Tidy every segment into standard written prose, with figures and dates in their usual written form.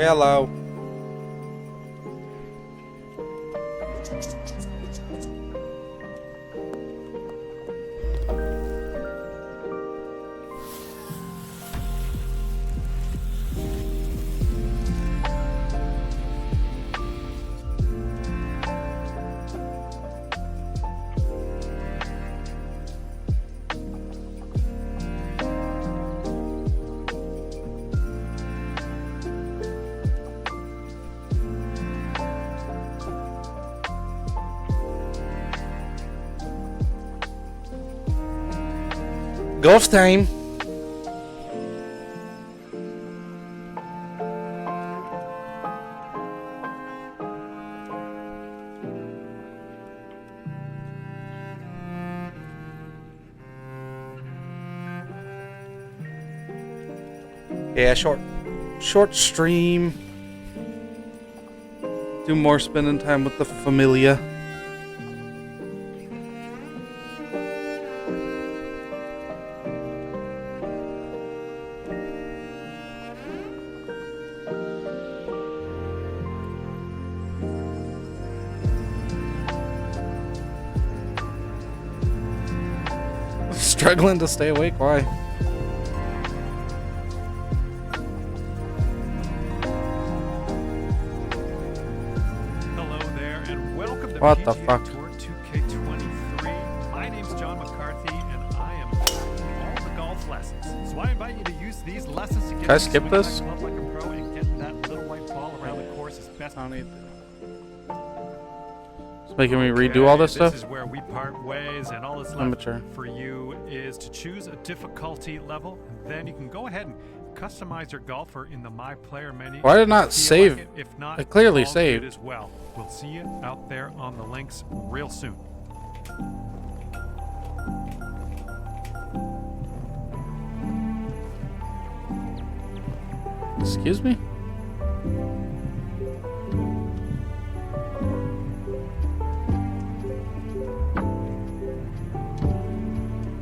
Hello. Golf time. Yeah, short stream. Do more spending time with the familia. Struggling to stay awake? Why? Hello there, and welcome to What the PGA fuck? Tour 2K23. My name's John McCarthy, and I am teaching all the golf lessons. So I invite you to use these lessons to get Can I you skip swinging this? that club like a pro and get that little white ball around the course as best. I don't need that. It's making me redo all this stuff. This is where we part ways, and all that's left Amateur. for you is to choose a difficulty level. Then you can go ahead and customize your golfer in the My Player menu. Why did it not See you like save? it. If not, It clearly all good saved. as well. We'll see you out there on the links real soon. Excuse me?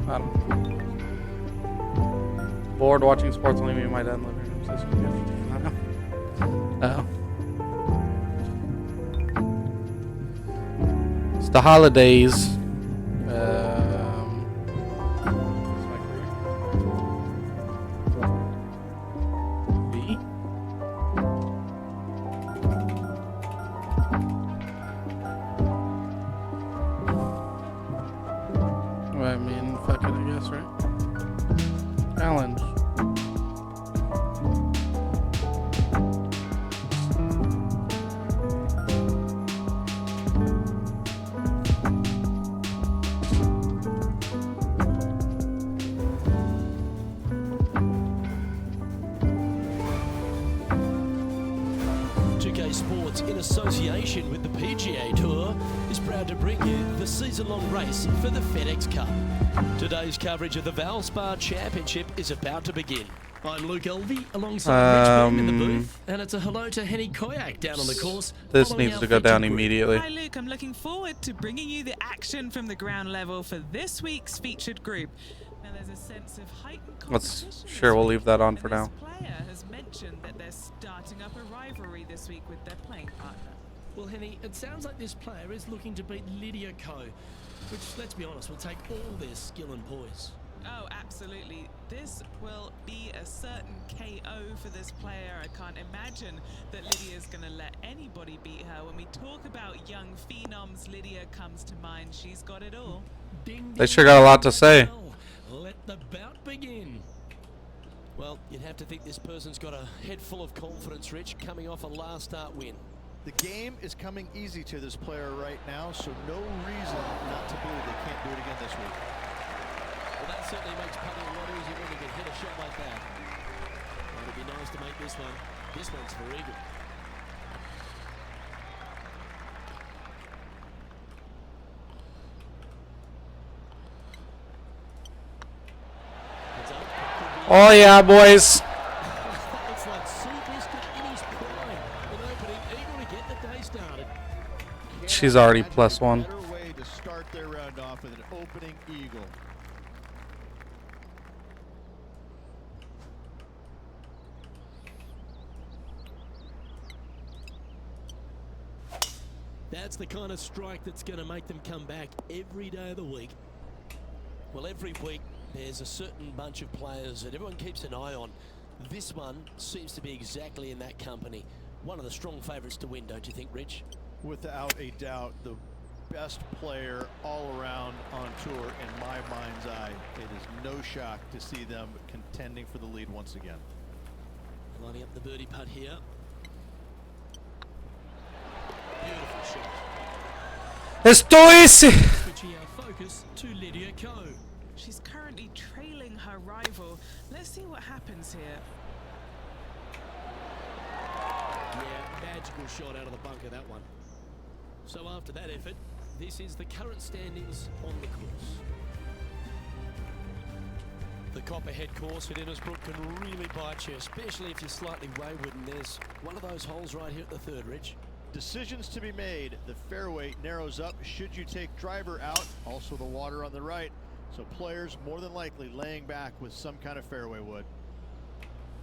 I don't know. Bored watching sports, only me and my dad in the living room. Says we have- It's the holidays. What's my career? B? Well, I mean, fuck it, I guess, right? Challenge. Sports, in association with the PGA Tour, is proud to bring you the season-long race for the FedEx Cup. Today's coverage of the Valspar Championship is about to begin. I'm Luke Elvey, alongside Rich Beam in the booth, and it's a hello to Henny Koyak down on the course. This following needs our to go down featured group. immediately. Hi Luke, I'm looking forward to bringing you the action from the ground level for this week's featured group. Now there's a sense of heightened Let's competition sure this we'll week, leave that on and for this now. player has mentioned that they're starting up a rivalry this week with their playing partner. Well, Henny, it sounds like this player is looking to beat Lydia Ko, which, let's be honest, will take all their skill and poise. Oh, absolutely. This will be a certain KO for this player. I can't imagine that Lydia's going to let anybody beat her. When we talk about young phenoms, Lydia comes to mind. She's got it all. Ding, They ding, sure got a lot to ding, say. bell. Let the bout begin. Well, you'd have to think this person's got a head full of confidence, Rich, coming off a last start win. The game is coming easy to this player right now, so no reason not to believe they can't do it again this week. Well, that certainly makes putting a lot easier when you can hit a shot like that. Well, it'd be nice to make this one. This one's for eagle. Oh yeah, boys. It's like Seabiscuit in his prime. An opening eagle to get the day started. She's already Imagine plus a one. better way to start their round off with an opening eagle. That's the kind of strike that's going to make them come back every day of the week. Well, every week there's a certain bunch of players that everyone keeps an eye on. This one seems to be exactly in that company. One of the strong favourites to win, don't you think, Rich? Without a doubt, the best player all around on tour in my mind's eye. It is no shock to see them contending for the lead once again. Lining up the birdie putt here. Beautiful shot. Esto ese. Switching our focus to Lydia Ko. She's currently trailing her rival. Let's see what happens here. Yeah, magical shot out of the bunker, that one. So after that effort, this is the current standings on the course. The Copperhead course at Innisbrook can really bite you, especially if you're slightly wayward, and there's one of those holes right here at the third, Rich. Decisions to be made. The fairway narrows up should you take driver out. Also the water on the right. So players more than likely laying back with some kind of fairway wood.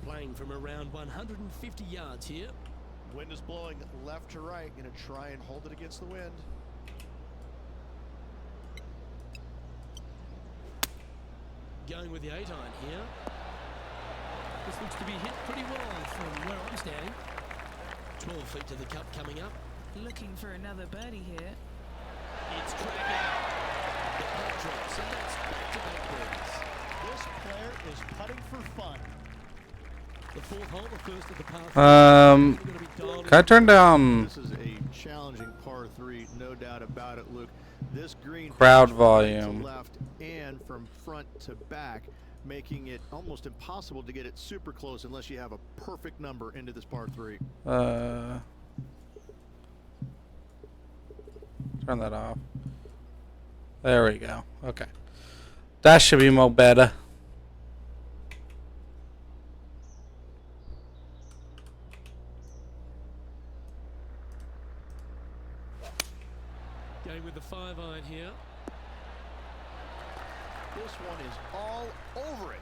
Playing from around 150 yards here. Wind is blowing left to right. Going to try and hold it against the wind. Going with the 8-iron here. This looks to be hit pretty well from where I'm standing. 12 feet to the cup coming up. Looking for another birdie here. It's tracking. The putt drops, and that's back-to-back birdies. This player is putting for fun. The fourth hole, the first of the par. Can I turn down This is a challenging par 3, no doubt about it, Luke. This green crowd from right volume? to left and from front to back, making it almost impossible to get it super close unless you have a perfect number into this par 3. Turn that off. There we go. Okay. That should be more better. Going with the 5-iron here. This one is all over it.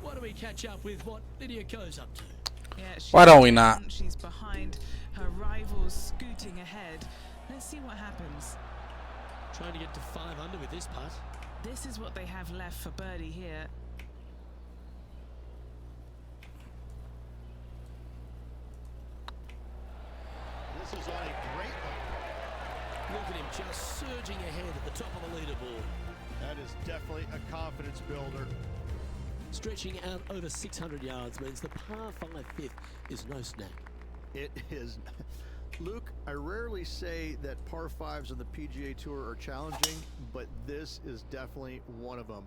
Why don't we catch up with what Lydia Ko's up to? Yeah, Why don't we not? She's behind her rivals, scooting ahead. Let's see what happens. Trying to get to 5 under with this putt. This is what they have left for birdie here. This is on a great one. Look at him just surging ahead at the top of the leaderboard. That is definitely a confidence builder. Stretching out over 600 yards means the par 5 fifth is no snack. It is. Luke, I rarely say that par 5s on the PGA Tour are challenging, but this is definitely one of them.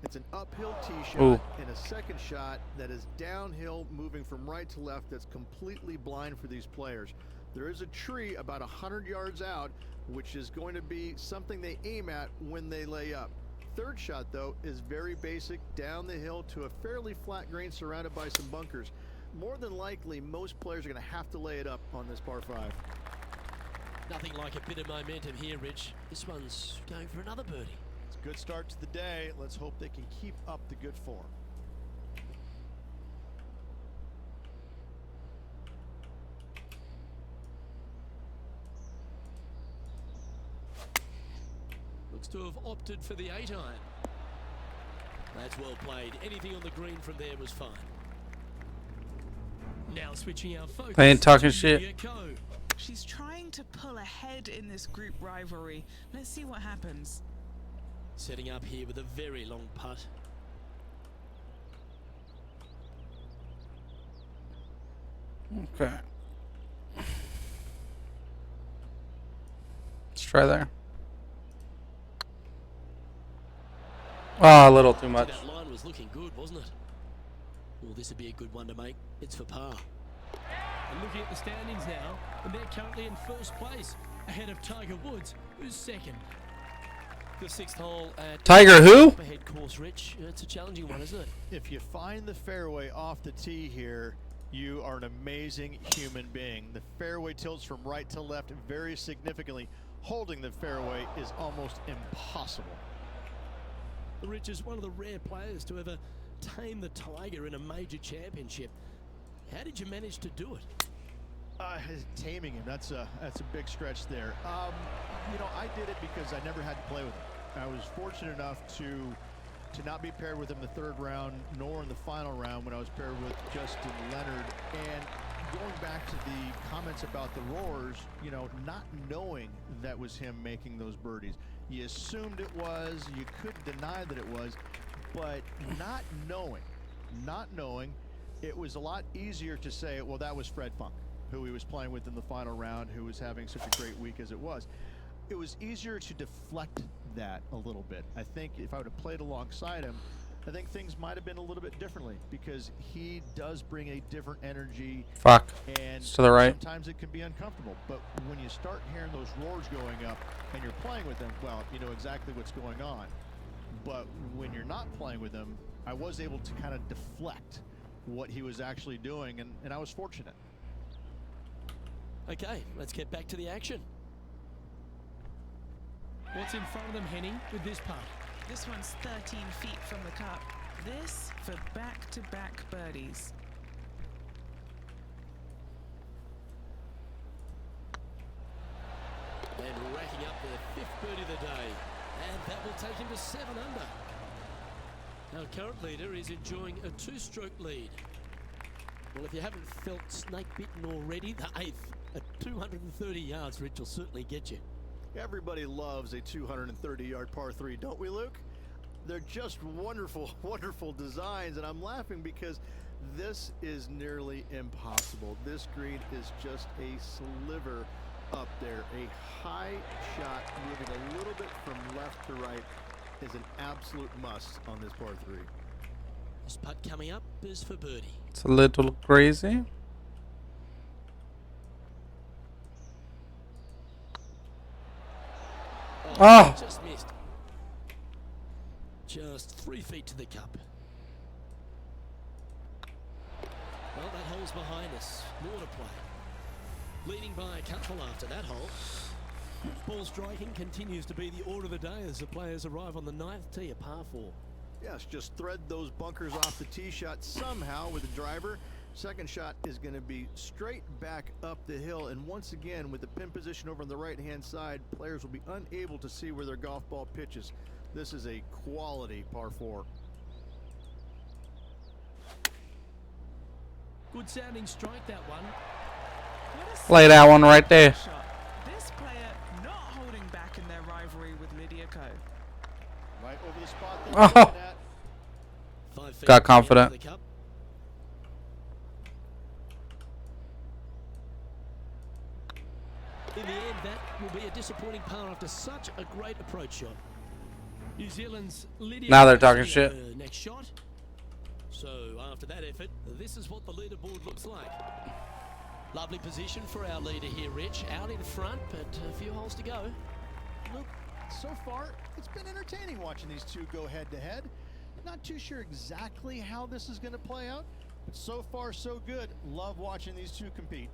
It's an uphill tee shot and a second shot that is downhill, moving from right to left, that's completely blind for these players. There is a tree about 100 yards out, which is going to be something they aim at when they lay up. Third shot, though, is very basic, down the hill to a fairly flat green surrounded by some bunkers. More than likely, most players are going to have to lay it up on this par 5. Nothing like a bit of momentum here, Rich. This one's going for another birdie. It's a good start to the day. Let's hope they can keep up the good form. Looks to have opted for the 8-iron. That's well played. Anything on the green from there was fine. Now switching our focus. I ain't talking to shit. Lydia Ko. She's trying to pull ahead in this group rivalry. Let's see what happens. Setting up here with a very long putt. Okay. Let's try there. Oh, a little too much. That line was looking good, wasn't it? Well, this would be a good one to make. It's for par. And looking at the standings now, and they're currently in first place, ahead of Tiger Woods, who's second. The 6th hole at Tiger who? Copperhead course, Rich. It's a challenging one, isn't it? If you find the fairway off the tee here, you are an amazing human being. The fairway tilts from right to left very significantly. Holding the fairway is almost impossible. Rich is one of the rare players to ever tame the Tiger in a major championship. How did you manage to do it? Taming him, that's a big stretch there. You know, I did it because I never had to play with him. I was fortunate enough to not be paired with him in the third round, nor in the final round when I was paired with Justin Leonard. And going back to the comments about the roars, you know, not knowing that was him making those birdies. You assumed it was, you couldn't deny that it was, but not knowing, it was a lot easier to say, well, that was Fred Funk, who he was playing with in the final round, who was having such a great week as it was. It was easier to deflect that a little bit. I think if I would have played alongside him, I think things might have been a little bit differently, because he does bring a different energy. Fuck. And It's to the right. sometimes it can be uncomfortable. But when you start hearing those roars going up and you're playing with him, well, you know exactly what's going on. But when you're not playing with him, I was able to kind of deflect what he was actually doing, and I was fortunate. Okay, let's get back to the action. What's in front of them, Henning, with this putt? This one's 13 feet from the cup. This for back-to-back birdies. And racking up their 5th birdie of the day. And that will take him to 7 under. Our current leader is enjoying a 2-stroke lead. Well, if you haven't felt snake bitten already, the 8th at 230 yards, Rich, will certainly get you. Everybody loves a 230-yard par 3, don't we, Luke? They're just wonderful, wonderful designs, and I'm laughing because this is nearly impossible. This green is just a sliver up there. A high shot moving a little bit from left to right is an absolute must on this par 3. This putt coming up is for birdie. It's a little crazy. Oh! Just missed. Just 3 feet to the cup. Well, that hole's behind us. More to play. Leading by a couple after that hole. Ball striking continues to be the order of the day as the players arrive on the 9th tee, a par 4. Yes, just thread those bunkers off the tee shot somehow with the driver. Second shot is going to be straight back up the hill, and once again with the pin position over on the right hand side, players will be unable to see where their golf ball pitches. This is a quality par 4. Good sounding strike, that one. What a Lay that one right there. shot. This player not holding back in their rivalry with Lydia Ko. Right over the spot there. Oh. looking at. 5 feet Got to confident. the cup. In the end, that will be a disappointing par after such a great approach shot. New Zealand's Lydia. Now they're talking The, shit. next shot. So after that effort, this is what the leaderboard looks like. Lovely position for our leader here, Rich. Out in front, but a few holes to go. Look, so far it's been entertaining watching these two go head to head. Not too sure exactly how this is going to play out, but so far so good. Love watching these two compete.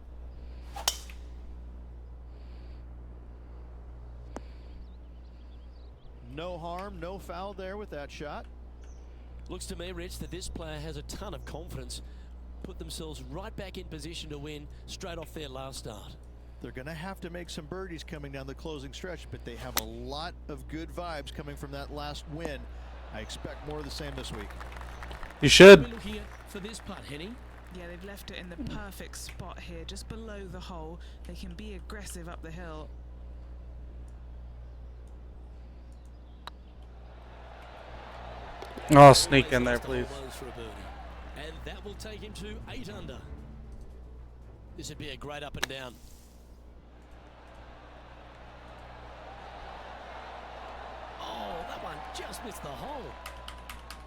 No harm, no foul there with that shot. Looks to me, Rich, that this player has a ton of confidence. Put themselves right back in position to win straight off their last start. They're going to have to make some birdies coming down the closing stretch, but they have a lot of good vibes coming from that last win. I expect more of the same this week. You should. We're looking at for this putt, Henning. Yeah, they've left it in the perfect spot here, just below the hole. They can be aggressive up the hill. Oh, sneak in there, please. For a birdie. And that will take him to 8 under. This would be a great up and down. Oh, that one just missed the hole.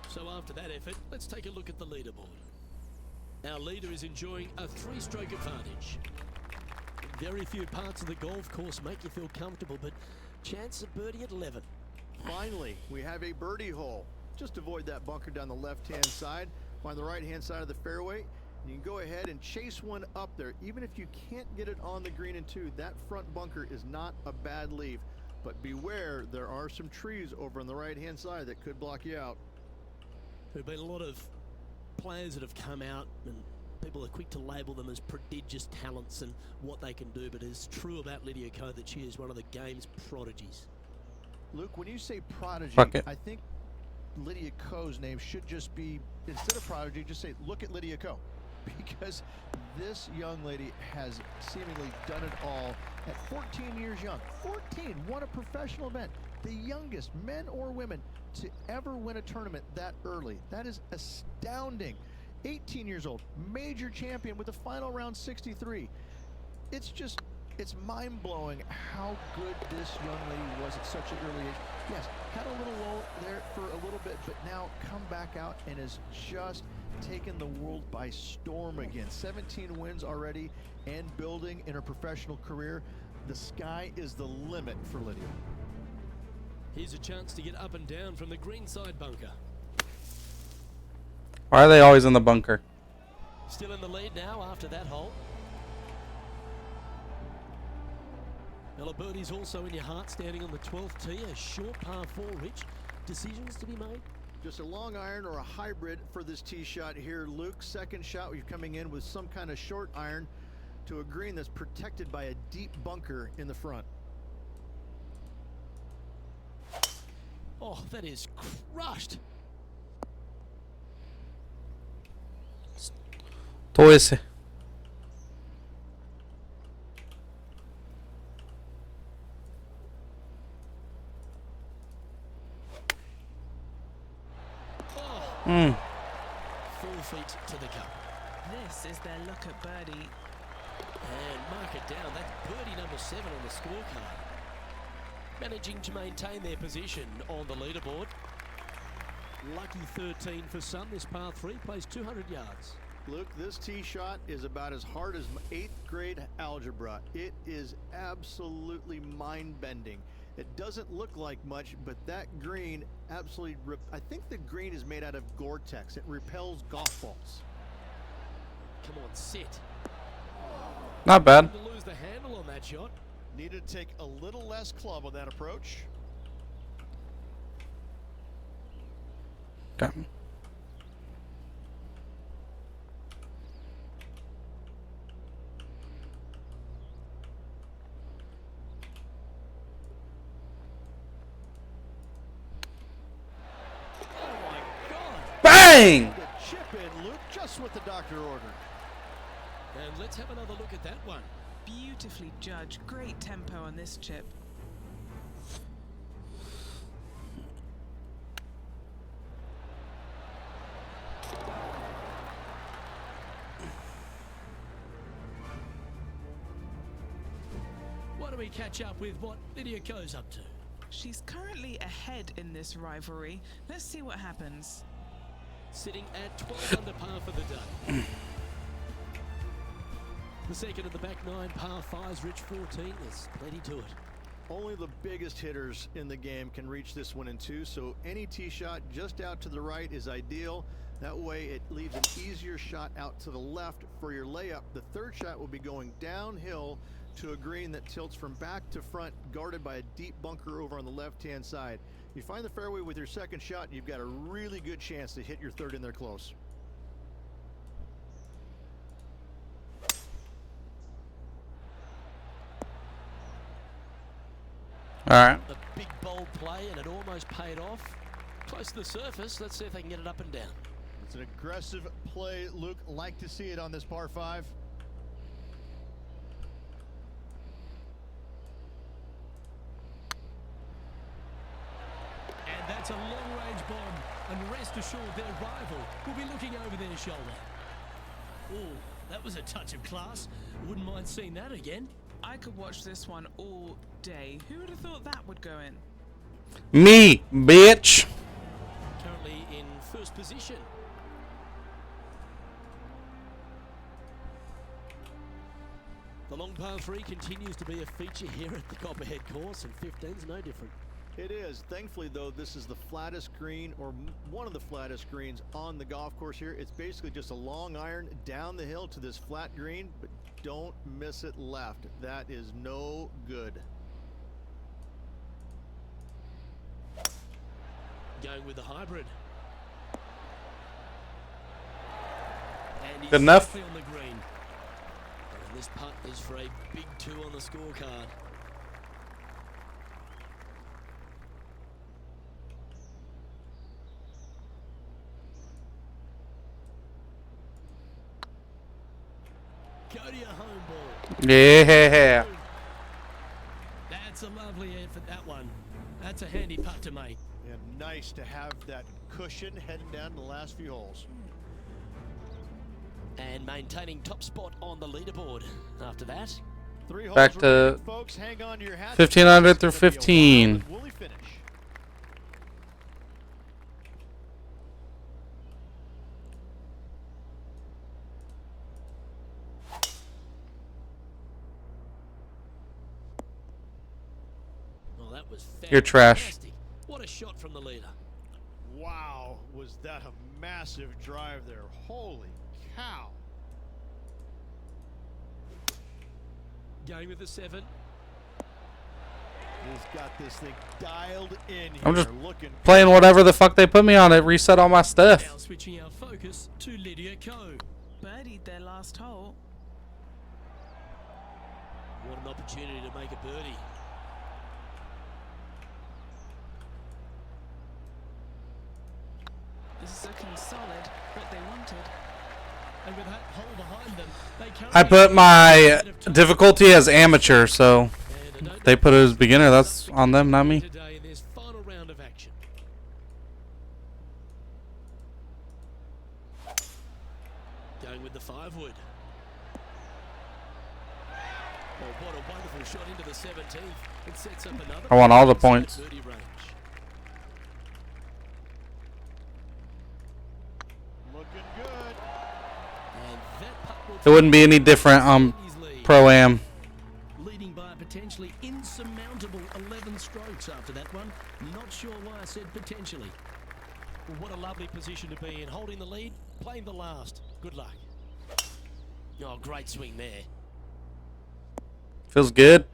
So after that effort, let's take a look at the leaderboard. Our leader is enjoying a 3-stroke advantage. Very few parts of the golf course make you feel comfortable, but chance of birdie at 11. Finally, we have a birdie hole. Just avoid that bunker down the left-hand side. Find the right-hand side of the fairway. And you can go ahead and chase one up there. Even if you can't get it on the green in 2, that front bunker is not a bad leave. But beware, there are some trees over on the right-hand side that could block you out. There have been a lot of players that have come out and People are quick to label them as prodigious talents and what they can do, but it's true about Lydia Ko that she is one of the game's prodigies. Luke, when you say prodigy, Fuck it. I think Lydia Ko's name should just be, instead of prodigy, just say, look at Lydia Ko. Because this young lady has seemingly done it all at 14 years young. 14, won a professional event. The youngest, men or women, to ever win a tournament that early. That is astounding. 18 years old, major champion with a final round 63. It's mind-blowing how good this young lady was at such an early age. Yes, had a little lull there for a little bit, but now come back out and has just taken the world by storm again. 17 wins already and building in her professional career. The sky is the limit for Lydia. Here's a chance to get up and down from the greenside bunker. Why are they always in the bunker? Still in the lead now after that hole. Well, a birdie's also in your heart, standing on the 12th tee. A short par 4, Rich. Decisions to be made? Just a long iron or a hybrid for this tee shot here, Luke. Second shot, you're coming in with some kind of short iron to a green that's protected by a deep bunker in the front. Oh, that is crushed. Todo ese. Oh, 4 feet to the cup. This is their look at birdie. And mark it down. That's birdie number 7 on the scorecard. Managing to maintain their position on the leaderboard. Lucky 13 for some. This par 3 plays 200 yards. Luke, this tee shot is about as hard as 8th grade algebra. It is absolutely mind-bending. It doesn't look like much, but that green absolutely I think the green is made out of Gore-Tex. It repels golf balls. Come on, sit. Not bad. To lose the handle on that shot. Needed to take a little less club on that approach. Okay. Oh my God. Bang! The chip in, Luke, just what the doctor ordered. And let's have another look at that one. Beautifully judged. Great tempo on this chip. Why don't we catch up with what Lydia Ko's up to? She's currently ahead in this rivalry. Let's see what happens. Sitting at 12 under par for the day. The second of the back 9 par 5s, Rich 14. There's plenty to it. Only the biggest hitters in the game can reach this one in 2, so any tee shot just out to the right is ideal. That way it leaves an easier shot out to the left for your layup. The third shot will be going downhill to a green that tilts from back to front, guarded by a deep bunker over on the left-hand side. You find the fairway with your second shot, and you've got a really good chance to hit your third in there close. All right. A big bold play, and it almost paid off. Close to the surface. Let's see if they can get it up and down. It's an aggressive play, Luke. Like to see it on this par 5. And that's a long-range bomb. And rest assured, their rival will be looking over their shoulder. Oh, that was a touch of class. Wouldn't mind seeing that again. I could watch this one all day. Who would have thought that would go in? Me, bitch. Currently in first position. The long par 3 continues to be a feature here at the Copperhead course, and 15's no different. It is. Thankfully, though, this is the flattest green, or one of the flattest greens on the golf course here. It's basically just a long iron down the hill to this flat green, but don't miss it left. That is no good. Going with the hybrid. And he's Good enough? safely on the green. And this putt is for a big 2 on the scorecard. Go to your home ball. Yeah. That's a lovely effort, that one. That's a handy putt to make. And nice to have that cushion heading down the last few holes. And maintaining top spot on the leaderboard after that. 3 holes Back to remaining, folks. Hang on to your hats. 15 under through It's gonna be a 15. wild and woolly finish. Well, that was You're trash. fantastic. What a shot from the leader. Wow, was that a massive drive there. Holy cow. Going with the 7. He's got this thing dialed in here. I'm just looking Playing whatever the fuck they put me on. It reset all my stuff. Now switching our focus to Lydia Ko. Birdied their last hole. What an opportunity to make a birdie. This is looking solid, what they wanted. And with that hole behind them, they I currently put my bit of time. difficulty as amateur, so And I don't they know put it as if beginner. That's something on them, not me. today in this final round of action. Going with the 5-wood. Oh, what a wonderful shot into the 17th. It sets up another. I want all the inside points. birdie range. looking good. And that putt will It wouldn't be any different his lead. Pro-Am. leading by a potentially insurmountable 11 strokes after that one. Not sure why I said potentially. What a lovely position to be in. Holding the lead, playing the last. Good luck. Oh, great swing there. Feels good.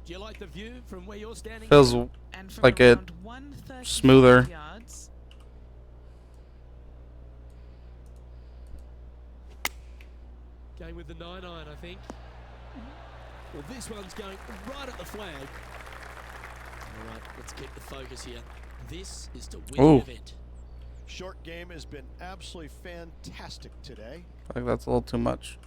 Do you like the view from where you're standing? Feels And from like it around 135 smoother. yards, Going with the 9-iron, I think. Well, this one's going right at the flag. All right, let's keep the focus here. This is to win Ooh. the event. Short game has been absolutely fantastic today. I think that's a little too much.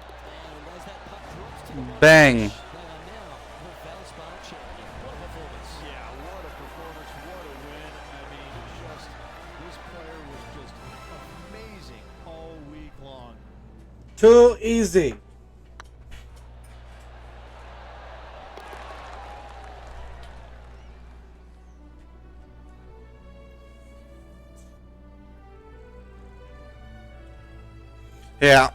And as that putt drops to the bottom, Bang. they are now the Valspar champion. What a performance. Yeah, what a performance, what a win. I mean, just this player was just amazing all week long. Too easy. Yeah.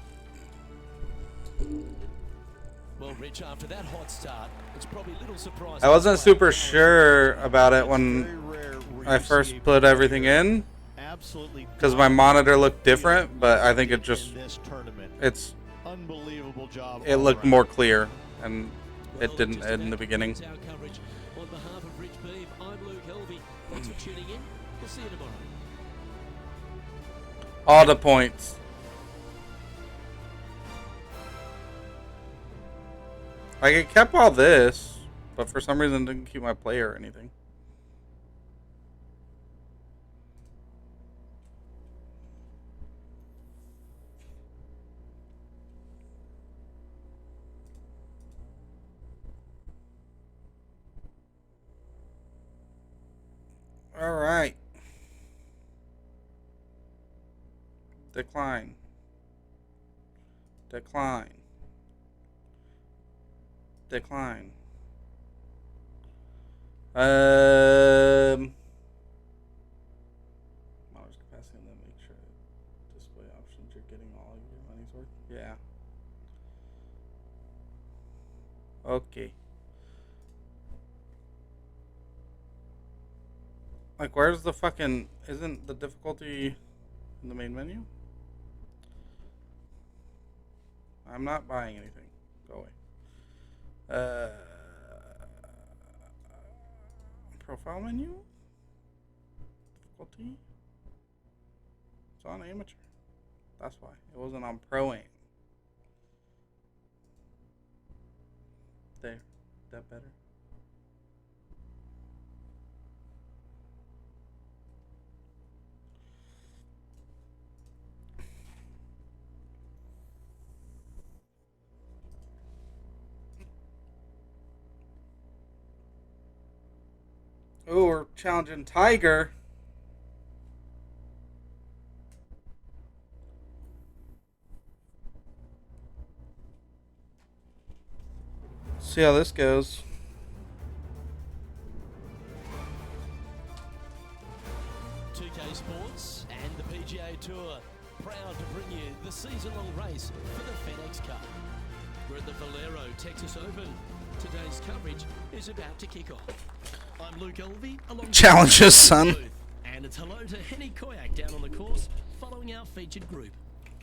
Well, Rich, after that hot start, it's probably little surprise. I wasn't super sure about it when Very rare where I you first see a put player everything in, absolutely because my monitor looked different, but I think it just in this tournament. Unbelievable job. it all looked around. more clear, and Well, it didn't just in the about beginning. concludes our coverage. On behalf of Rich Beam, I'm Luke Helvey. Thanks for tuning in. We'll see you tomorrow. All the points. Like, it kept all this, but for some reason it didn't keep my player or anything. All right. Decline. Decline. Decline. Mileage capacity and then make sure display options you're getting all of your money's worth. Yeah. Okay. Like, where's the fucking... Isn't the difficulty in the main menu? I'm not buying anything. Go away. Profile menu? difficulty? It's on amateur. That's why. It wasn't on pro aim. There. That better? Oh, we're challenging Tiger. See how this goes. TK Sports and the PGA Tour proud to bring you the season-long race for the FedEx Cup. We're at the Valero Texas Open. Today's coverage is about to kick off. I'm Luke Elvey, along Challenges, son. and it's hello to Henny Koyak down on the course, following our featured group.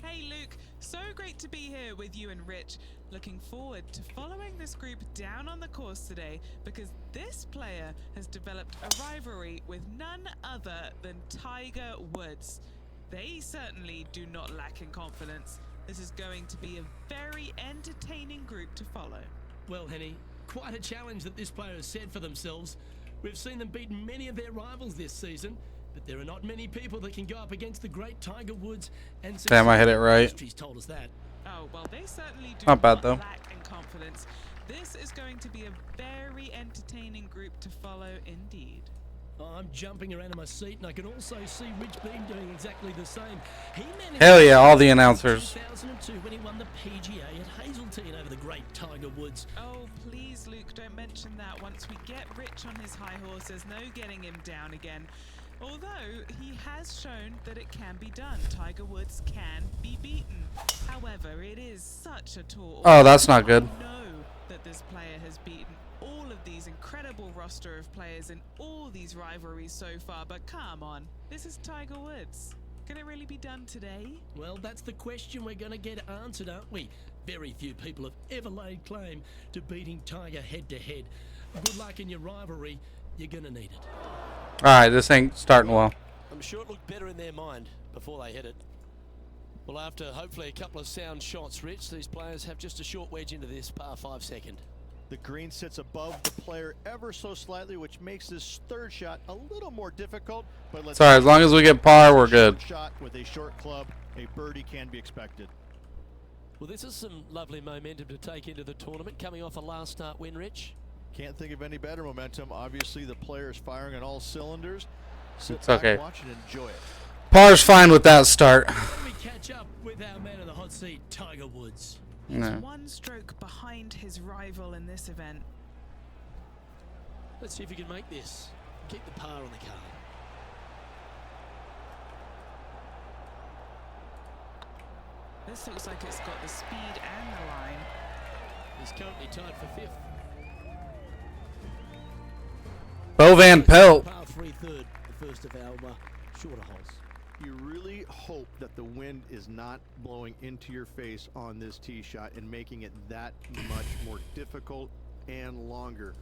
Hey Luke, so great to be here with you and Rich. Looking forward to following this group down on the course today because this player has developed a rivalry with none other than Tiger Woods. They certainly do not lack in confidence. This is going to be a very entertaining group to follow. Well, Henny, quite a challenge that this player has set for themselves. We've seen them beat many of their rivals this season, but there are not many people that can go up against the great Tiger Woods and Damn, I hit it right. History's told us that. Oh, well, they certainly do Not bad, not though. lack in confidence. This is going to be a very entertaining group to follow indeed. I'm jumping around in my seat, and I can also see Rich Beam doing exactly the same. He managed Hell yeah, all the announcers. 2002 when he won the PGA at Hazeltine over the great Tiger Woods. Oh, please, Luke, don't mention that. Once we get Rich on his high horse, there's no getting him down again. Although, he has shown that it can be done. Tiger Woods can be beaten. However, it is such a tall Oh, that's not good. I know that this player has beaten all of these incredible roster of players in all these rivalries so far, but come on, this is Tiger Woods. Can it really be done today? Well, that's the question we're going to get answered, aren't we? Very few people have ever laid claim to beating Tiger head-to-head. Good luck in your rivalry. You're going to need it. Alright, this ain't starting well. I'm sure it looked better in their mind before they hit it. Well, after hopefully a couple of sound shots, Rich, these players have just a short wedge into this par 5 second. The green sits above the player ever so slightly, which makes this third shot a little more difficult. But let's Sorry, as long as we get par, we're good. Shot with a short club, a birdie can be expected. Well, this is some lovely momentum to take into the tournament, coming off a last start win, Rich. Can't think of any better momentum. Obviously, the player is firing on all cylinders. Sit It's back, okay. watch and enjoy it. Par's fine with that start. Let me catch up with our man in the hot seat, Tiger Woods. He's No. one stroke behind his rival in this event. Let's see if you can make this. Keep the par on the card. This looks like it's got the speed and the line. He's currently tied for 5th. Bo Van Pelt. Par 3 third, the first of our shorter holes. You really hope that the wind is not blowing into your face on this tee shot and making it that much more difficult and longer.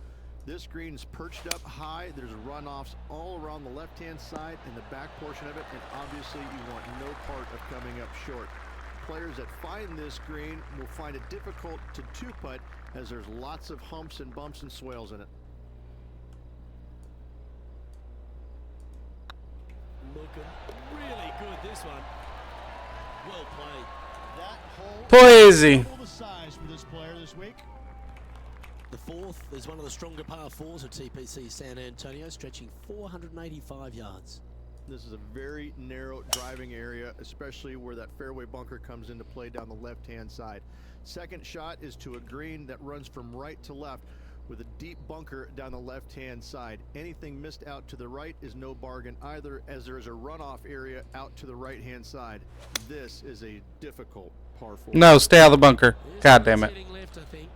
This green is perched up high. There's runoffs all around the left-hand side and the back portion of it, and obviously you want no part of coming up short. Players that find this green will find it difficult to two-putt as there's lots of humps and bumps and swales in it. Looking really good, this one. Well played. That hole Poisey. double the size for this player this week. The 4th is one of the stronger par 4s at TPC San Antonio, stretching 485 yards. This is a very narrow driving area, especially where that fairway bunker comes into play down the left-hand side. Second shot is to a green that runs from right to left with a deep bunker down the left-hand side. Anything missed out to the right is no bargain either, as there is a runoff area out to the right-hand side. This is a difficult par 4. No, stay out of the bunker. Here's God one damn that's it. heading left, I think.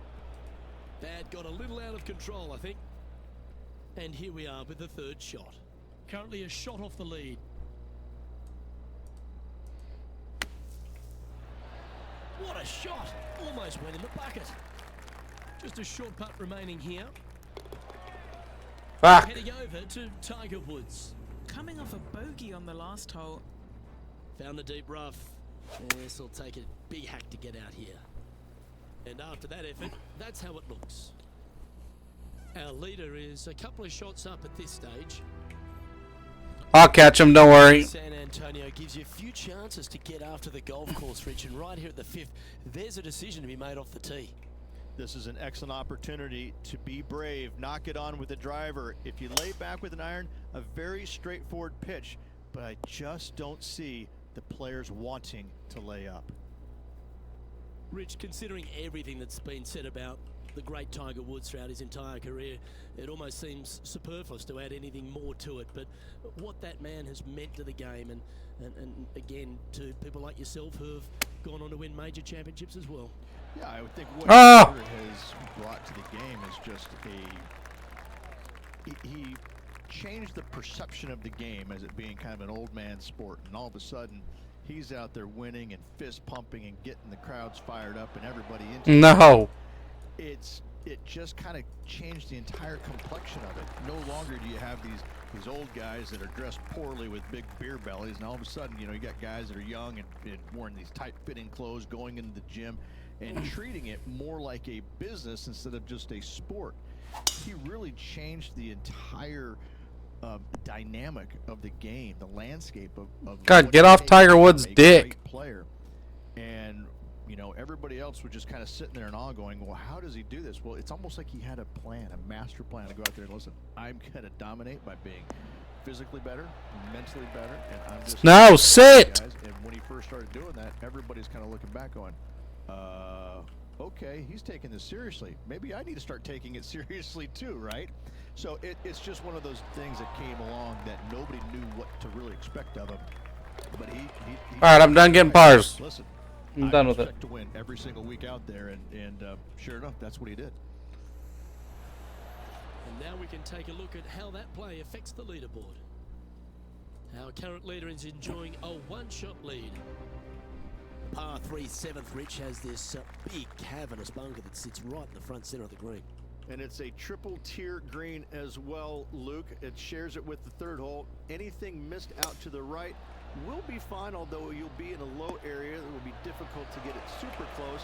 Bad got a little out of control, I think. And here we are with the 3rd shot. Currently a shot off the lead. What a shot! Almost went in the bucket. Just a short putt remaining here. Fuck. Heading over to Tiger Woods. coming off a bogey on the last hole. Found the deep rough. This will take a big hack to get out here. And after that effort, that's how it looks. Our leader is a couple of shots up at this stage. I'll catch him, don't worry. San Antonio gives you a few chances to get after the golf course, Rich, and right here at the 5th, there's a decision to be made off the tee. This is an excellent opportunity to be brave, knock it on with a driver. If you lay back with an iron, a very straightforward pitch, but I just don't see the players wanting to lay up. Rich, considering everything that's been said about the great Tiger Woods throughout his entire career, it almost seems superfluous to add anything more to it. But what that man has meant to the game, and again to people like yourself who have gone on to win major championships as well. Yeah, I would think what Ah! Tiger has brought to the game is just he changed the perception of the game as it being kind of an old man sport, and all of a sudden he's out there winning and fist pumping and getting the crowds fired up and everybody into it. No. It just kind of changed the entire complexion of it. No longer do you have these old guys that are dressed poorly with big beer bellies, and all of a sudden, you know, you got guys that are young and wearing these tight-fitting clothes, going into the gym and treating it more like a business instead of just a sport. He really changed the entire dynamic of the game, the landscape of God, what get it off takes Tiger to Woods' make a dick. great player. And you know, everybody else was just kind of sitting there in awe going, well, how does he do this? Well, it's almost like he had a plan, a master plan to go out there and listen, I'm going to dominate by being physically better, mentally better, and I'm just... No, sit! Guys. And when he first started doing that, everybody's kind of looking back going, okay, he's taking this seriously. Maybe I need to start taking it seriously too, right? So it's just one of those things that came along that nobody knew what to really expect of him. But he All right, I'm done getting pars. Listen, I'm done with it. expect to win every single week out there, and sure enough, that's what he did. And now we can take a look at how that play affects the leaderboard. Our current leader is enjoying a one-shot lead. Par 3 7th, Rich, has this big cavernous bunker that sits right in the front center of the green. And it's a triple tier green as well, Luke. It shares it with the third hole. Anything missed out to the right will be fine, although you'll be in a low area. It will be difficult to get it super close.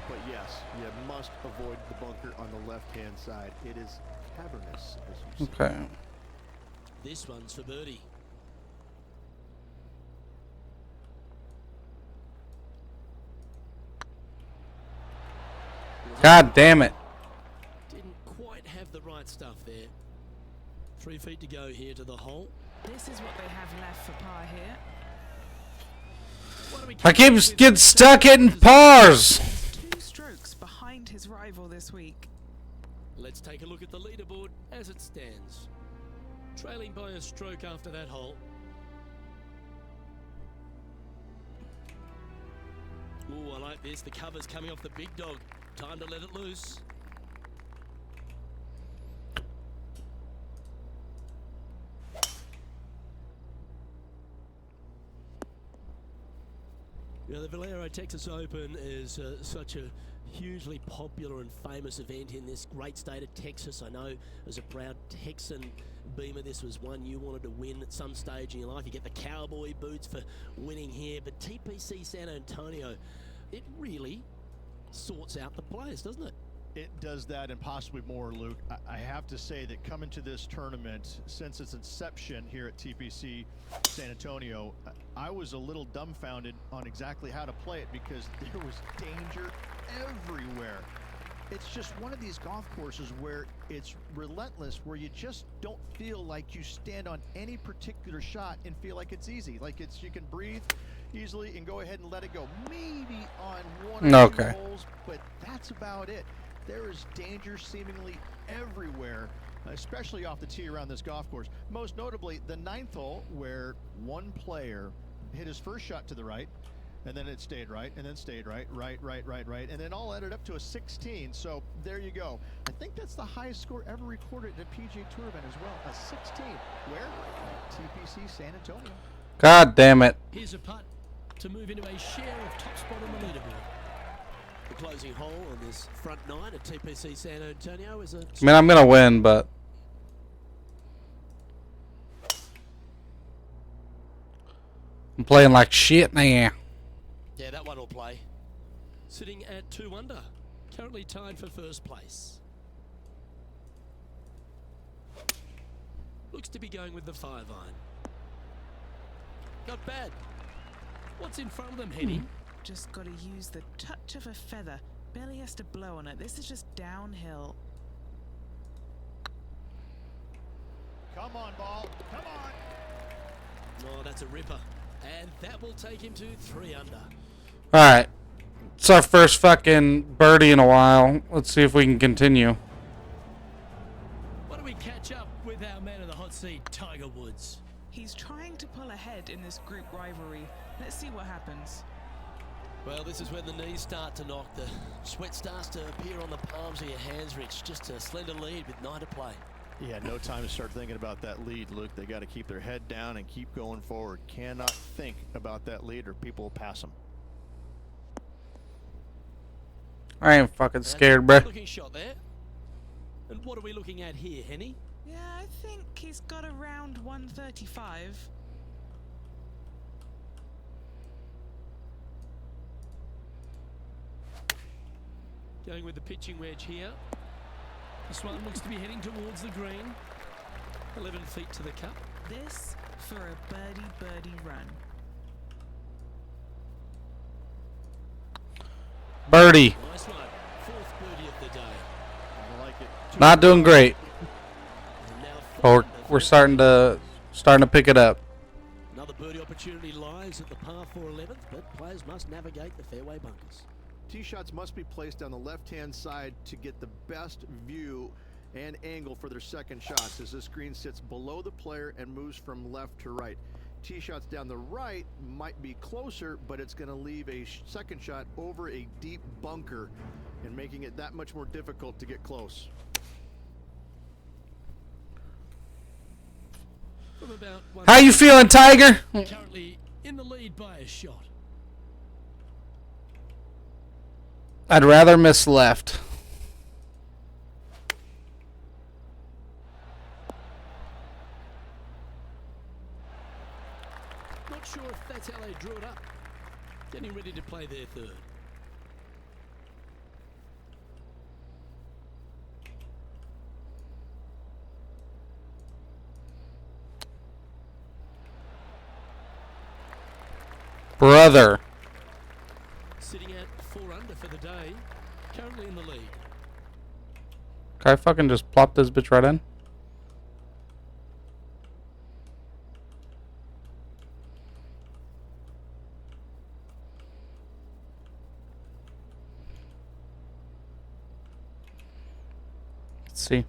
But yes, you must avoid the bunker on the left-hand side. It is cavernous, as you see. Okay. This one's for birdie. God damn it. Didn't quite have the right stuff there. 3 feet to go here to the hole. This is what they have left for par here. What do we I keep with? getting stuck hitting pars. 2 strokes behind his rival this week. Let's take a look at the leaderboard as it stands. Trailing by a stroke after that hole. Ooh, I like this. The cover's coming off the big dog. Time to let it loose. You know, the Valero Texas Open is such a hugely popular and famous event in this great state of Texas. I know as a proud Texan, Beamer, this was one you wanted to win at some stage in your life. You get the cowboy boots for winning here, but TPC San Antonio, it really sorts out the players, doesn't it? It does that and possibly more, Luke. I have to say that coming to this tournament, since its inception here at TPC San Antonio, I was a little dumbfounded on exactly how to play it because there was danger everywhere. It's just one of these golf courses where it's relentless, where you just don't feel like you stand on any particular shot and feel like it's easy. Like you can breathe easily and go ahead and let it go. Maybe on one or two holes, but that's about it. There is danger seemingly everywhere, especially off the tee around this golf course. Most notably, the 9th hole, where one player hit his first shot to the right, and then it stayed right, and then stayed right, and then all added up to a 16. So there you go. I think that's the highest score ever recorded at a PGA Tour event as well, a 16. Where? TPC San Antonio. God damn it. Here's a putt to move into a share of top spot on the leaderboard. The closing hole on this front 9 at TPC San Antonio is a... I mean, I'm going to win, but... I'm playing like shit now. Yeah, that one will play. Sitting at 2 under. Currently tied for first place. Looks to be going with the 5 iron. Not bad. What's in front of them, Henny? Just got to use the touch of a feather. Barely has to blow on it. This is just downhill. Come on, ball. Come on. Oh, that's a ripper. And that will take him to 3 under. Alright. It's our first fucking birdie in a while. Let's see if we can continue. Why don't we catch up with our man in the hot seat, Tiger Woods? He's trying to pull ahead in this group rivalry. Let's see what happens. Well, this is when the knees start to knock. The sweat starts to appear on the palms of your hands, Rich. Just a slender lead with 9 to play. Yeah, no time to start thinking about that lead, Luke. They got to keep their head down and keep going forward. Cannot think about that lead or people will pass them. I ain't fucking scared, bruh. Looking shot there. And what are we looking at here, Henny? Yeah, I think he's got around 135. Going with the pitching wedge here. This one looks to be heading towards the green. 11 feet to the cup. This for a birdie run. Birdie. Nice one. 4th birdie of the day. I like it. Not doing great. And now But we're, 4 under we're for- starting to pick it up. Another birdie opportunity lies at the par 4 11th, but players must navigate the fairway bunkers. Tee shots must be placed on the left-hand side to get the best view and angle for their second shots as this green sits below the player and moves from left to right. Tee shots down the right might be closer, but it's going to leave a second shot over a deep bunker and making it that much more difficult to get close. From about one How you feeling, Tiger? currently in the lead by a shot. I'd rather miss left. Not sure if that's how they drew it up. Getting ready to play their 3rd. Brother. Sitting at 4 under for the day. Currently in the lead. Can I fucking just plop this bitch right in? Let's see.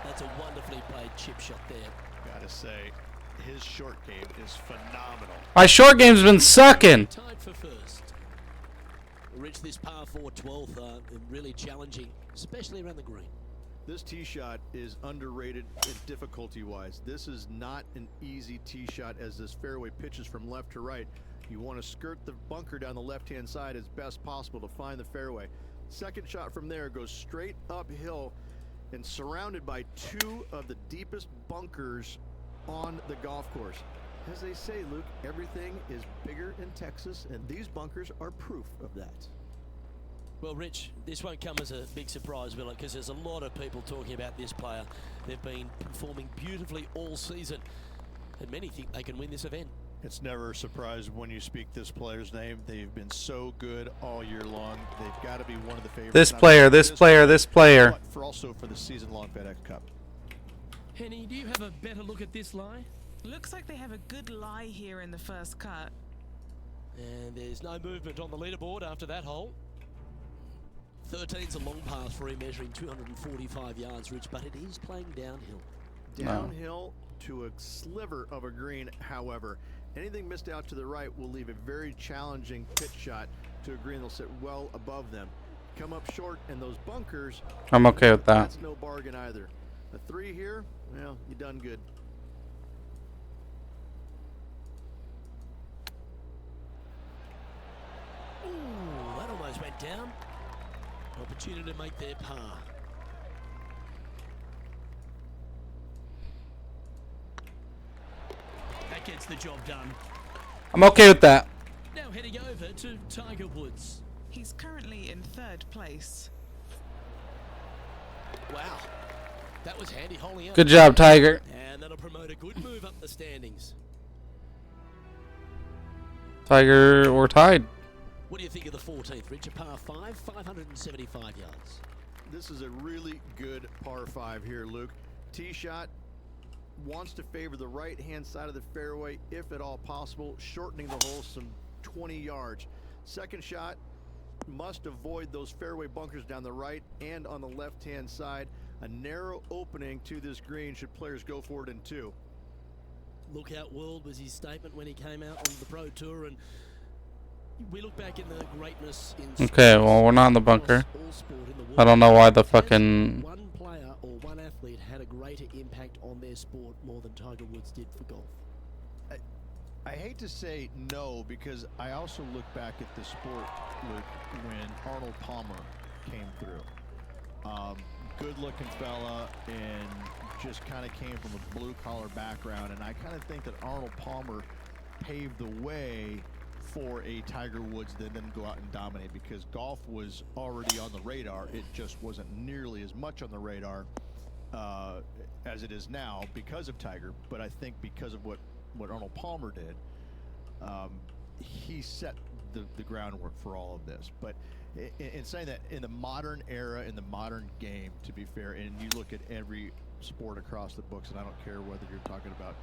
That's a wonderfully played chip shot there. Gotta say, his short game is phenomenal. My short game's been sucking. Tied for first. Rich, this par 4 12th, really challenging, especially around the green. This tee shot is underrated difficulty-wise. This is not an easy tee shot as this fairway pitches from left to right. You want to skirt the bunker down the left-hand side as best possible to find the fairway. Second shot from there goes straight uphill and surrounded by 2 of the deepest bunkers on the golf course. As they say, Luke, everything is bigger in Texas, and these bunkers are proof of that. Well, Rich, this won't come as a big surprise, will it? Because there's a lot of people talking about this player. They've been performing beautifully all season, and many think they can win this event. It's never a surprise when you speak this player's name. They've been so good all year long. They've got to be one of the favorites. This not player, only this player, this player. but for also for the season-long FedEx Cup. Henny, do you have a better look at this lie? Looks like they have a good lie here in the first cut. And there's no movement on the leaderboard after that hole. 13's a long par 3, measuring 245 yards, Rich, but it is playing downhill. Downhill to a sliver of a green, however. Anything missed out to the right will leave a very challenging pitch shot to a green that'll sit well above them. Come up short in those bunkers. I'm okay with that. That's no bargain either. A 3 here, well, you done good. Ooh, that almost went down. Opportunity to make their par. gets the job done. I'm okay with that. Now heading over to Tiger Woods. He's currently in 3rd place. Wow. That was handy holding up. Good job, Tiger. And that'll promote a good move up the standings. Tiger, we're tied. What do you think of the 14th, Rich? A par 5, 575 yards. This is a really good par 5 here, Luke. Tee shot wants to favor the right-hand side of the fairway, if at all possible, shortening the hole some 20 yards. Second shot must avoid those fairway bunkers down the right and on the left-hand side. A narrow opening to this green should players go for it in 2. Lookout world was his statement when he came out on the Pro Tour, and we look back in the greatness in Okay, well, we're not in the bunker. all sport in the world. I don't know why the Has fucking... one player or one athlete had a greater impact on their sport more than Tiger Woods did for golf? I hate to say no, because I also look back at the sport, Luke, when Arnold Palmer came through. Good-looking fella and just kind of came from a blue-collar background, and I kind of think that Arnold Palmer paved the way for a Tiger Woods that didn't go out and dominate, because golf was already on the radar. It just wasn't nearly as much on the radar as it is now because of Tiger. But I think because of what Arnold Palmer did, he set the groundwork for all of this. But in saying that, in the modern era, in the modern game, to be fair, and you look at every sport across the books, and I don't care whether you're talking about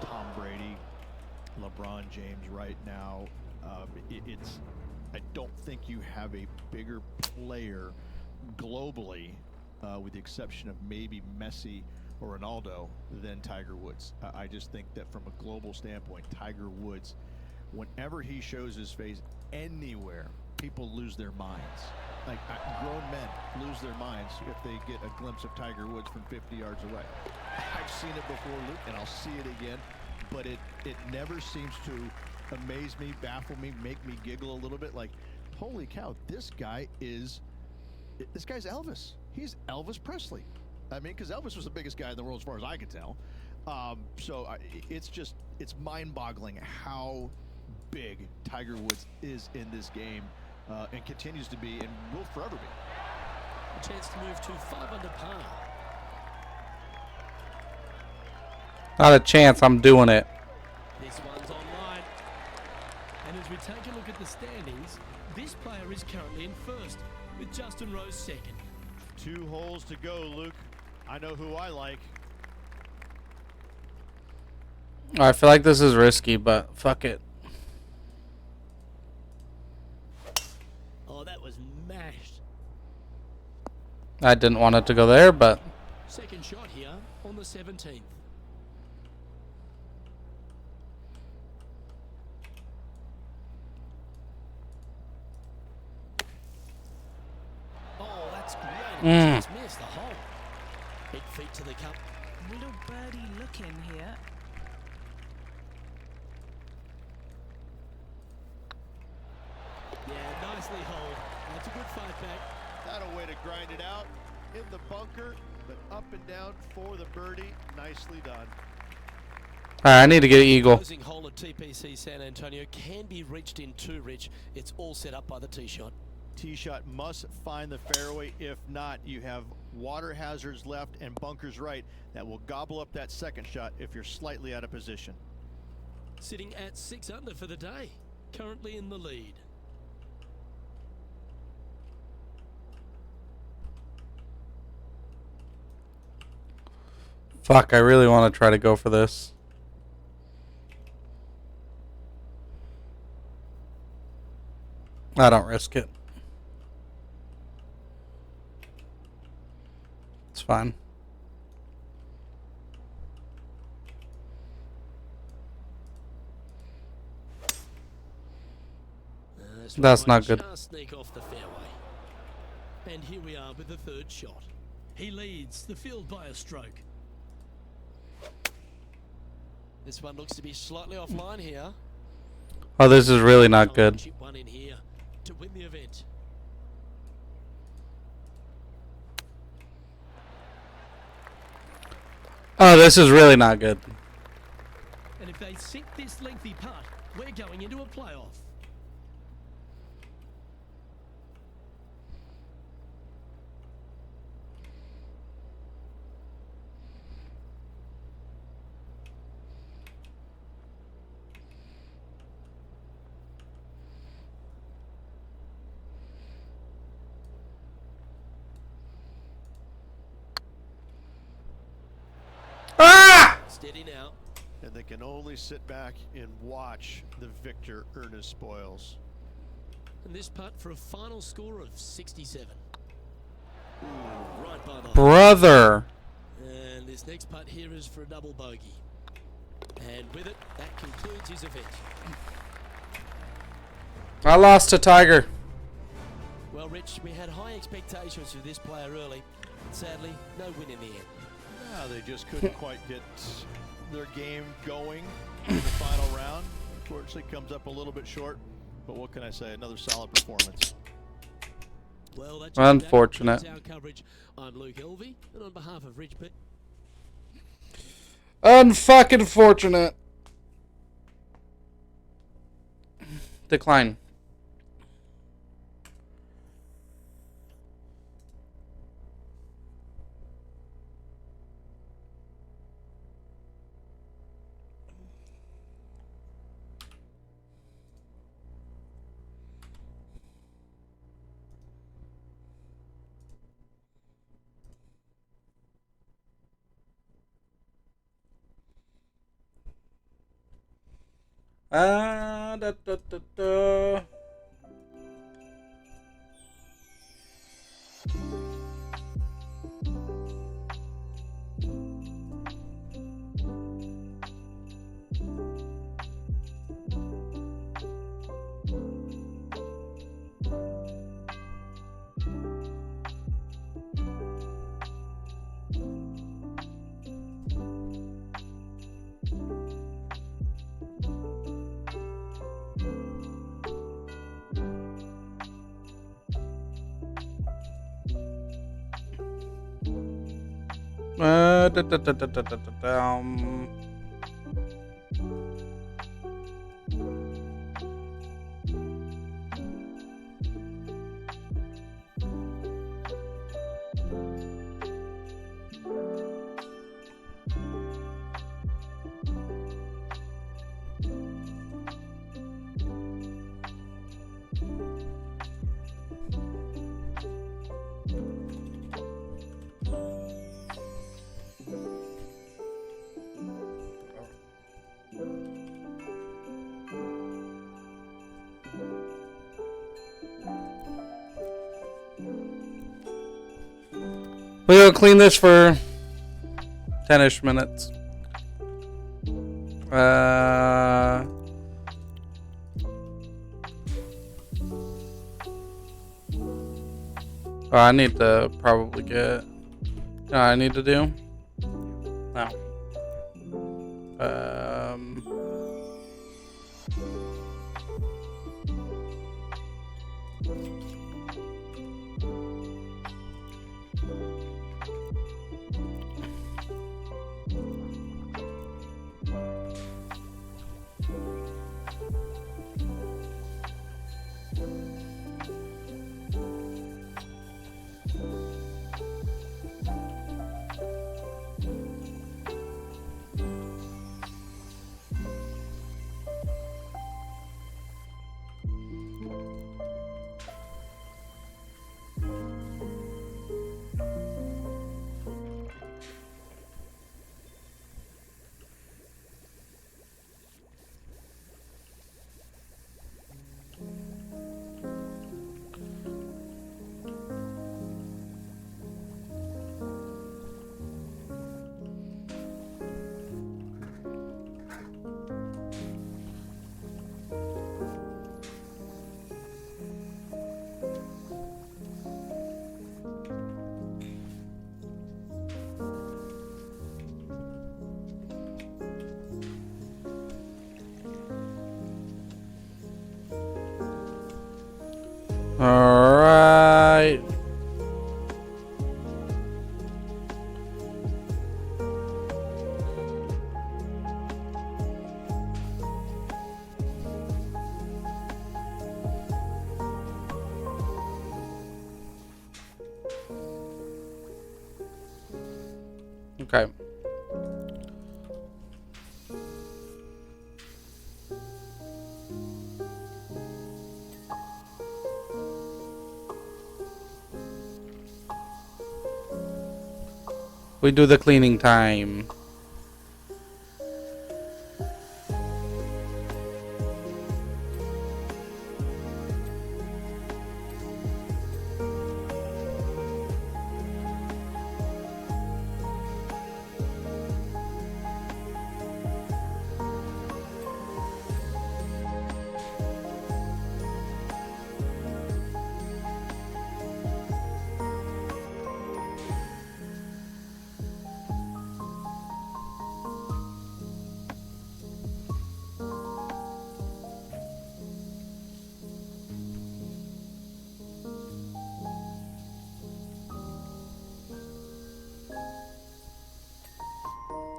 Tom Brady, LeBron James right now, I don't think you have a bigger player globally, with the exception of maybe Messi or Ronaldo, than Tiger Woods. I just think that from a global standpoint, Tiger Woods, whenever he shows his face anywhere, people lose their minds. Like, grown men lose their minds if they get a glimpse of Tiger Woods from 50 yards away. I've seen it before, Luke, and I'll see it again, but it never seems to amaze me, baffle me, make me giggle a little bit. Like, holy cow, this guy's Elvis. He's Elvis Presley. I mean, because Elvis was the biggest guy in the world as far as I could tell. It's mind-boggling how big Tiger Woods is in this game, and continues to be, and will forever be. A chance to move to 5 under par. Not a chance, I'm doing it. This one's online. And as we take a look at the standings, this player is currently in 1st, with Justin Rose 2nd. 2 holes to go, Luke. I know who I like. I feel like this is risky, but fuck it. Oh, that was mashed. I didn't want it to go there, but... Second shot here on the 17th. Oh, that's great. Just missed the hole. Big feet to the cup. Little birdie look in here. Yeah, nicely holed. That's a good fight back. That'll way to grind it out in the bunker, but up and down for the birdie. Nicely done. Alright, I need to get an eagle. Closing hole at TPC San Antonio can be reached in 2, Rich. It's all set up by the tee shot. Tee shot must find the fairway. If not, you have water hazards left and bunkers right that will gobble up that second shot if you're slightly out of position. Sitting at 6 under for the day. Currently in the lead. Fuck, I really want to try to go for this. I don't risk it. It's fine. This That's one not good. Just sneak off the fairway. And here we are with the 3rd shot. He leads the field by a stroke. This one looks to be slightly offline here. Oh, this is really not good. Chip one in here to win the event. Oh, this is really not good. And if they sink this lengthy putt, we're going into a playoff. Ah! Steady now. And they can only sit back and watch the victor earn his spoils. And this putt for a final score of 67. Ooh, right by the hole. Brother. And this next putt here is for a double bogey. And with it, that concludes his event. I lost to Tiger. Well, Rich, we had high expectations for this player early. Sadly, no win in the end. Yeah, they just couldn't quite get their game going in the final round. Unfortunately, comes up a little bit short. But what can I say? Another solid performance. Well, that's Unfortunate. our coverage. I'm Luke Elvey, and on behalf of Rich Pitt. Unfucking fortunate. Decline. Da, da, da, da. Da, da, da, da, da, da, da, We'll clean this for 10-ish minutes. Oh, I need to probably get. No, I need to do. No. All right. Okay. We do the cleaning time.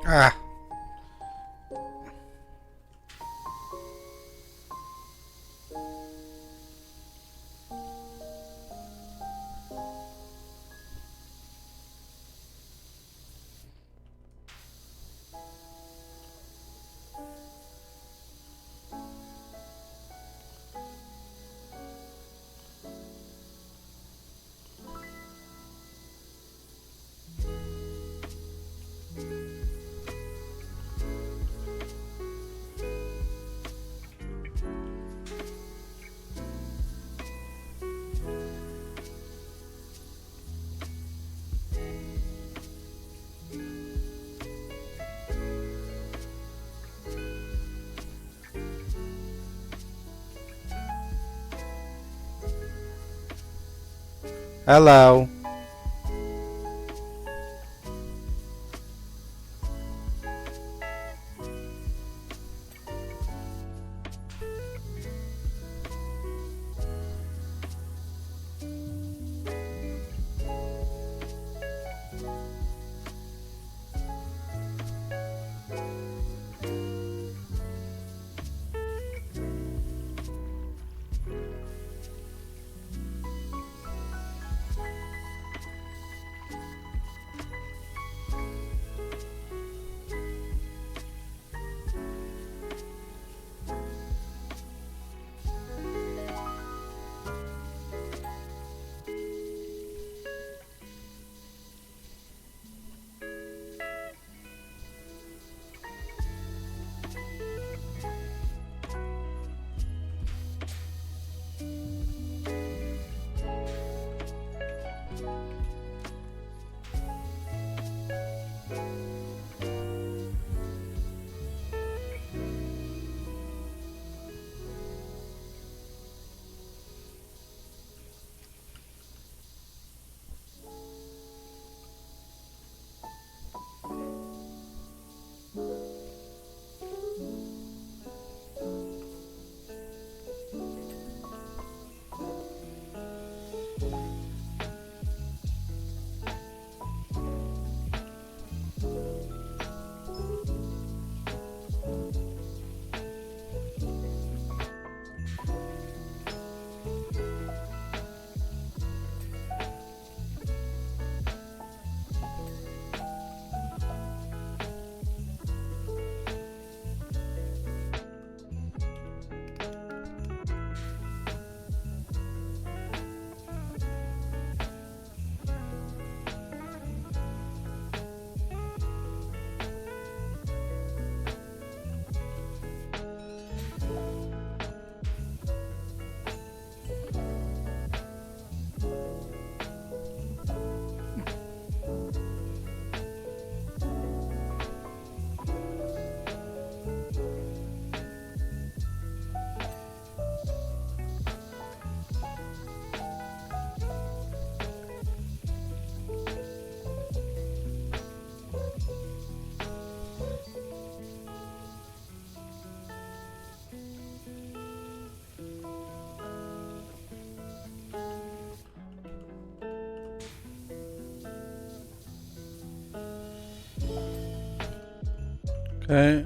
Ah. Hello. Okay.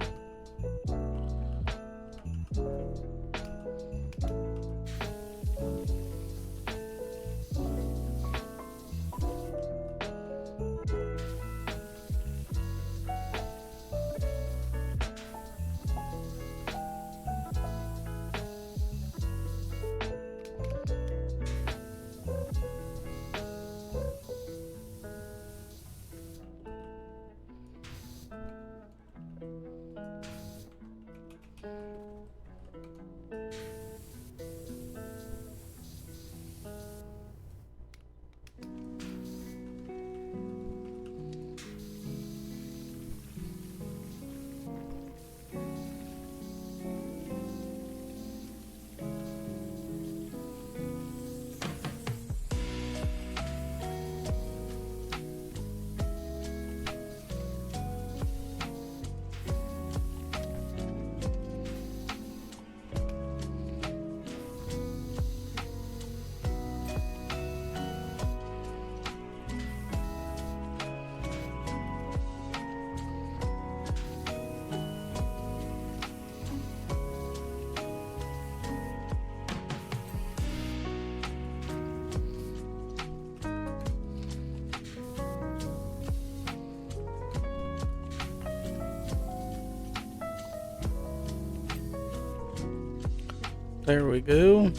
There we go.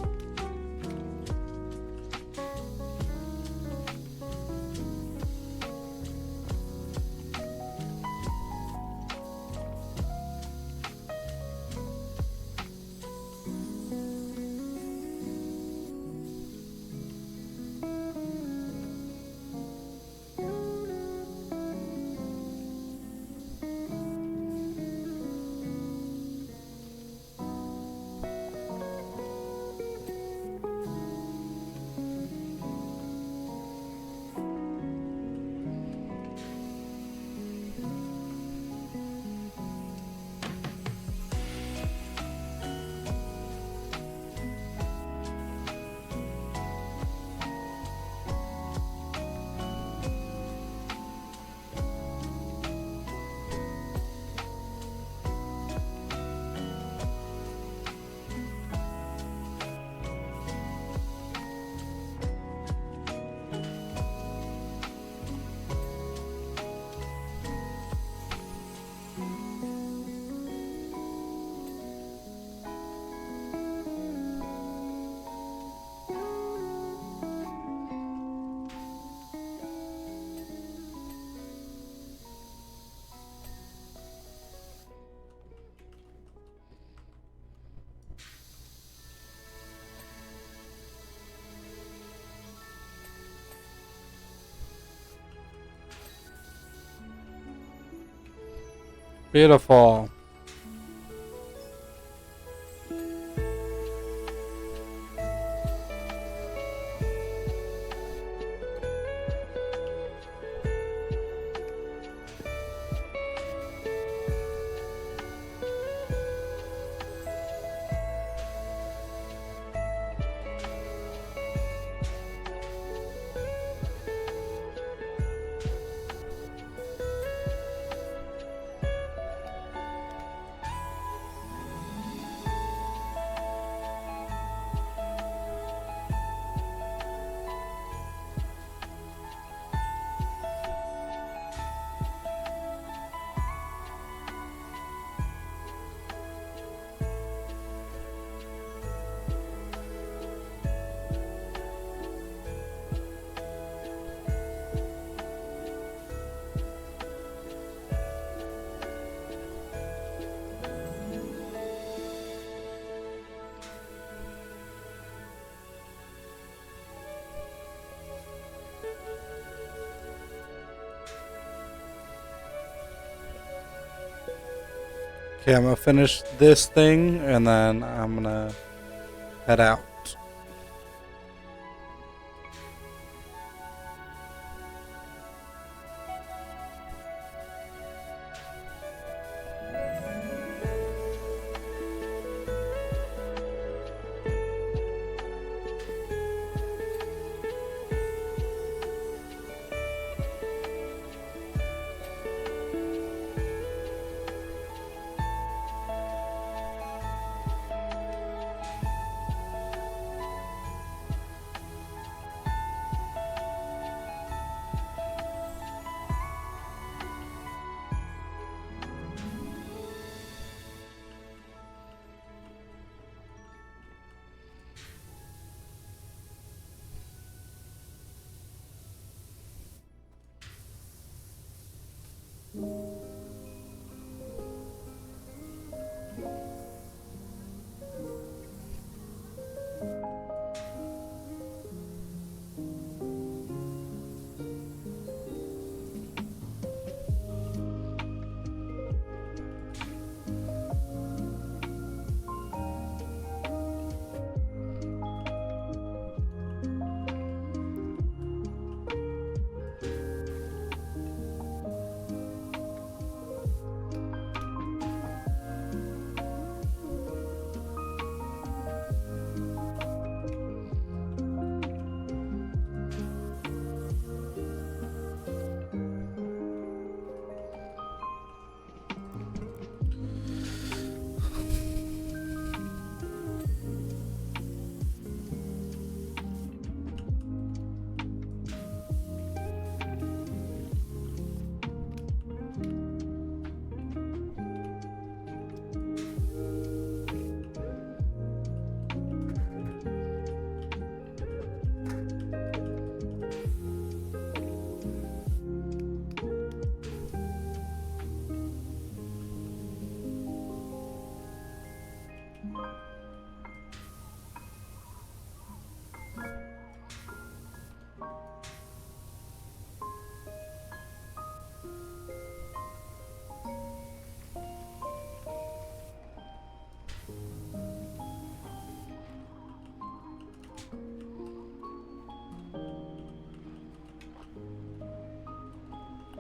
Beautiful. Okay, I'm gonna finish this thing and then I'm gonna head out.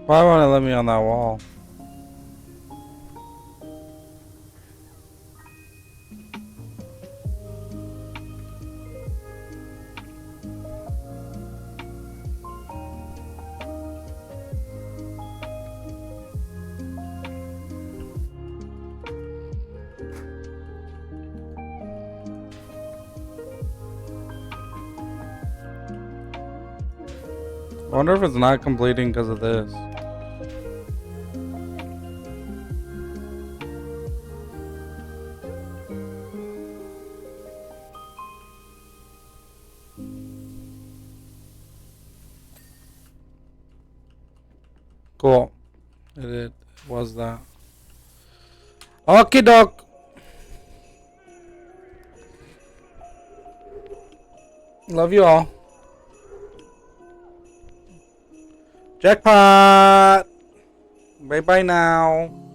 Why won't it let me on that wall? I wonder if it's not completing because of this. Cool. It was that. Okie doke. Love you all. Jackpot! Bye bye now.